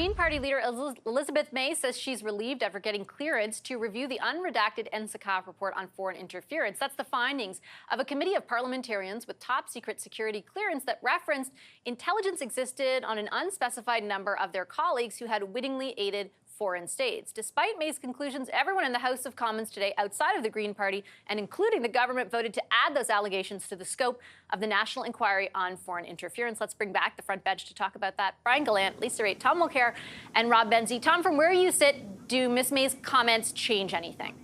Green Party leader Elizabeth May says she's relieved after getting clearance to review the unredacted NSICAF report on foreign interference. That's the findings of a committee of parliamentarians with top secret security clearance that referenced intelligence existed on an unspecified number of their colleagues who had wittingly aided foreign states. Despite May's conclusions, everyone in the House of Commons today outside of the Green Party and including the government voted to add those allegations to the scope of the National Inquiry on Foreign Interference. Let's bring back the front bench to talk about that. Brian Gallant, Lisa Raitt, Tom Mulcair, and Rob Benzie. Tom, from where you sit, do Ms. May's comments change anything?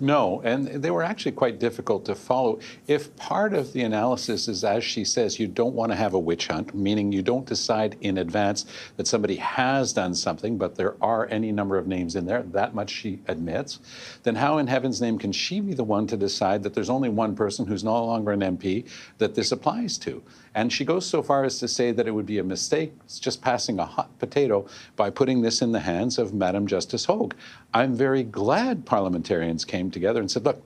No, and they were actually quite difficult to follow. If part of the analysis is, as she says, you don't want to have a witch hunt, meaning you don't decide in advance that somebody has done something, but there are any number of names in there, that much she admits, then how in heaven's name can she be the one to decide that there's only one person who's no longer an MP that this applies to? And she goes so far as to say that it would be a mistake, it's just passing a hot potato by putting this in the hands of Madam Justice Hogue. I'm very glad parliamentarians came together and said, look,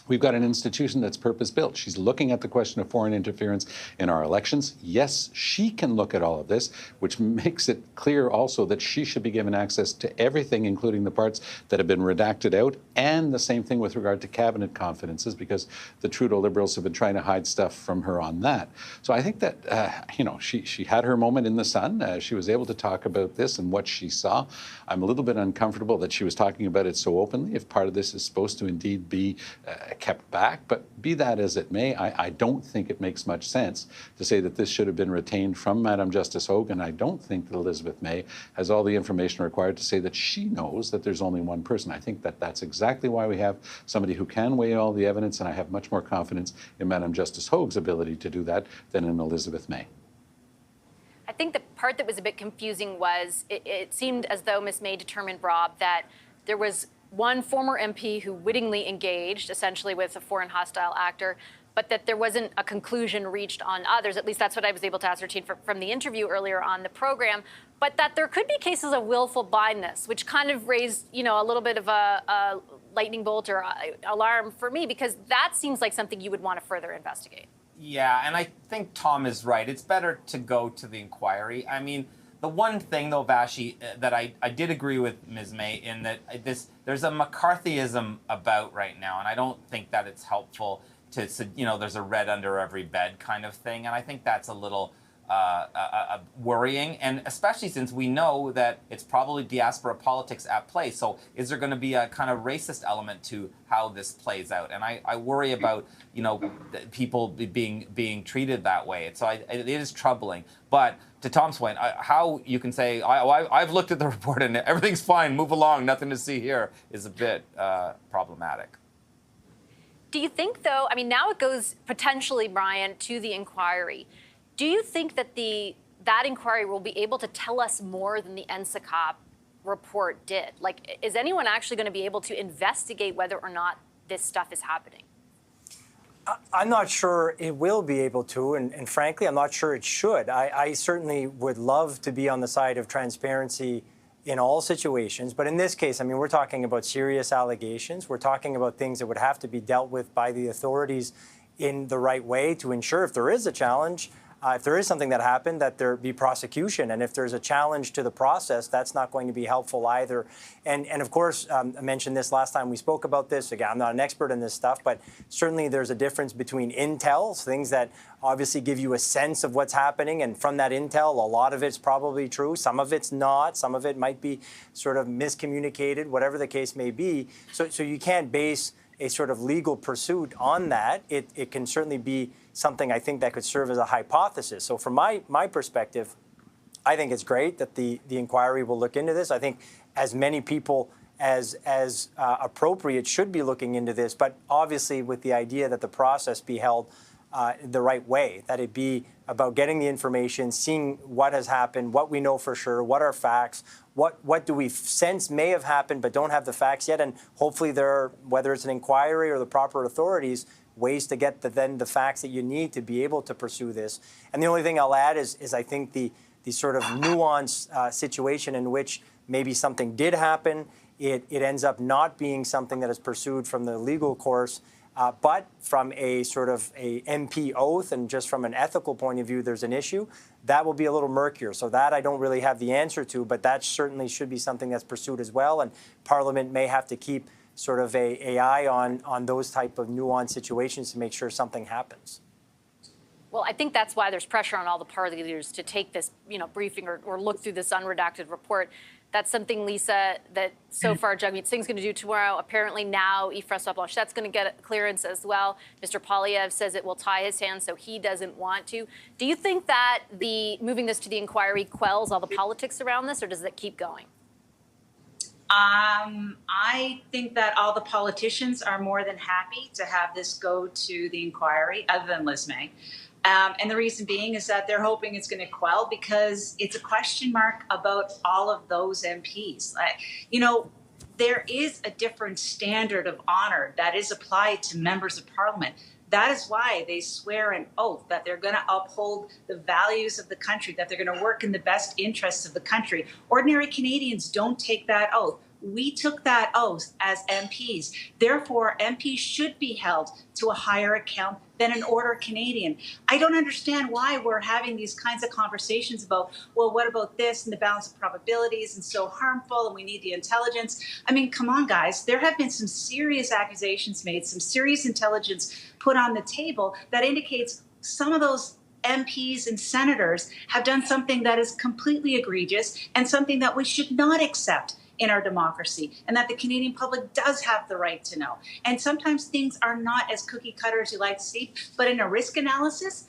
we've got an institution that's purpose-built. She's looking at the question of foreign interference in our elections. Yes, she can look at all of this, which makes it clear also that she should be given access to everything, including the parts that have been redacted out, and the same thing with regard to cabinet confidences, because the Trudeau Liberals have been trying to hide stuff from her on that. So I think that, she had her moment in the sun. She was able to talk about this and what she saw. I'm a little bit uncomfortable that she was talking about it so openly, if part of this is supposed to indeed be kept back, but be that as it may, I don't think it makes much sense to say that this should have been retained from Madam Justice Hogue, and I don't think that Elizabeth May has all the information required to say that she knows that there's only one person. I think that that's exactly why we have somebody who can weigh all the evidence, and I have much more confidence in Madam Justice Hogue's ability to do that than in Elizabeth May. I think the part that was a bit confusing was it seemed as though Ms. May determined, Rob, that there was one former MP who wittingly engaged, essentially, with a foreign hostile actor, but that there wasn't a conclusion reached on others. At least that's what I was able to ascertain from the interview earlier on the program. But that there could be cases of willful blindness, which kind of raised, a little bit of a lightning bolt or alarm for me, because that seems like something you would want to further investigate. Yeah, and I think Tom is right. It's better to go to the inquiry. I mean, the one thing, though, Vashi, that I did agree with Ms. May in that there's a McCarthyism about right now, and I don't think that it's helpful to, there's a red under every bed kind of thing, and I think that's a little worrying, and especially since we know that it's probably diaspora politics at play. So is there going to be a kind of racist element to how this plays out? And I worry about, people being treated that way. So it is troubling. But to Tom's point, how you can say, I've looked at the report and everything's fine, move along, nothing to see here, is a bit problematic. Do you think, though, now it goes potentially, Brian, to the inquiry. Do you think that that inquiry will be able to tell us more than the NSICAF report did? Like, is anyone actually going to be able to investigate whether or not this stuff is happening? I'm not sure it will be able to, and frankly, I'm not sure it should. I certainly would love to be on the side of transparency in all situations, but in this case, we're talking about serious allegations. We're talking about things that would have to be dealt with by the authorities in the right way to ensure if there is a challenge, if there is something that happened, that there be prosecution. And if there's a challenge to the process, that's not going to be helpful either. And of course, I mentioned this last time we spoke about this. Again, I'm not an expert in this stuff, but certainly there's a difference between intel, things that obviously give you a sense of what's happening. And from that intel, a lot of it's probably true. Some of it's not. Some of it might be sort of miscommunicated, whatever the case may be. So you can't base a sort of legal pursuit on that. It can certainly be something I think that could serve as a hypothesis. So from my perspective, I think it's great that the inquiry will look into this. I think as many people as appropriate should be looking into this, but obviously with the idea that the process be held the right way, that it be about getting the information, seeing what has happened, what we know for sure, what are facts, what do we sense may have happened but don't have the facts yet, and hopefully there are, whether it's an inquiry or the proper authorities, ways to get the facts that you need to be able to pursue this. And the only thing I'll add is I think the sort of nuanced situation in which maybe something did happen, it ends up not being something that is pursued from the legal course. But from a sort of a MP oath and just from an ethical point of view, there's an issue. That will be a little murkier. So that I don't really have the answer to, but that certainly should be something that's pursued as well. And Parliament may have to keep sort of a eye on those type of nuanced situations to make sure something happens. Well, I think that's why there's pressure on all the party leaders to take this, briefing or look through this unredacted report. That's something, Lisa, that so far Jagmeet Singh's going to do tomorrow. Apparently now Ifrah Blanchette's going to get clearance as well. Mr. Poilievre says it will tie his hands, so he doesn't want to. Do you think that moving this to the inquiry quells all the politics around this, or does it keep going? I think that all the politicians are more than happy to have this go to the inquiry, other than Liz May. And the reason being is that they're hoping it's going to quell because it's a question mark about all of those MPs. There is a different standard of honor that is applied to members of Parliament. That is why they swear an oath that they're going to uphold the values of the country, that they're going to work in the best interests of the country. Ordinary Canadians don't take that oath. We took that oath as MPs. Therefore, MPs should be held to a higher account than an ordinary Canadian. I don't understand why we're having these kinds of conversations about, well, what about this and the balance of probabilities and so harmful and we need the intelligence. I mean, come on, guys. There have been some serious accusations made, some serious intelligence put on the table that indicates some of those MPs and senators have done something that is completely egregious and something that we should not accept in our democracy, and that the Canadian public does have the right to know. And sometimes things are not as cookie cutter as you like to see, but in a risk analysis,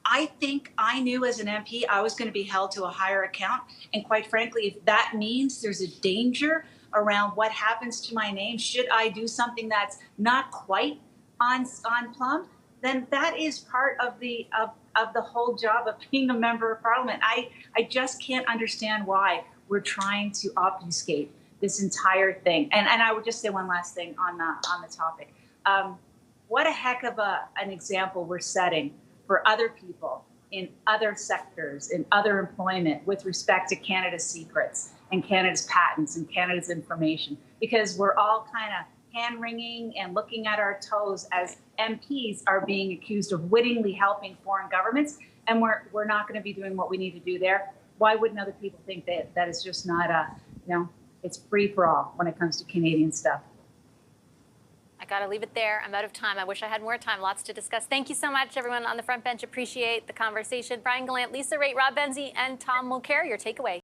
I think I knew as an MP I was going to be held to a higher account. And quite frankly, if that means there's a danger around what happens to my name, should I do something that's not quite on plumb, then that is part of the whole job of being a member of Parliament. I just can't understand why we're trying to obfuscate this entire thing. And I would just say one last thing on the topic. What a heck of an example we're setting for other people in other sectors, in other employment with respect to Canada's secrets and Canada's patents and Canada's information, because we're all kind of hand-wringing and looking at our toes as MPs are being accused of wittingly helping foreign governments, and we're not going to be doing what we need to do there. Why wouldn't other people think that it's just not it's free for all when it comes to Canadian stuff? I got to leave it there. I'm out of time. I wish I had more time. Lots to discuss. Thank you so much, everyone on the front bench. Appreciate the conversation. Brian Gallant, Lisa Raitt, Rob Benzie, and Tom Mulcair, your takeaway.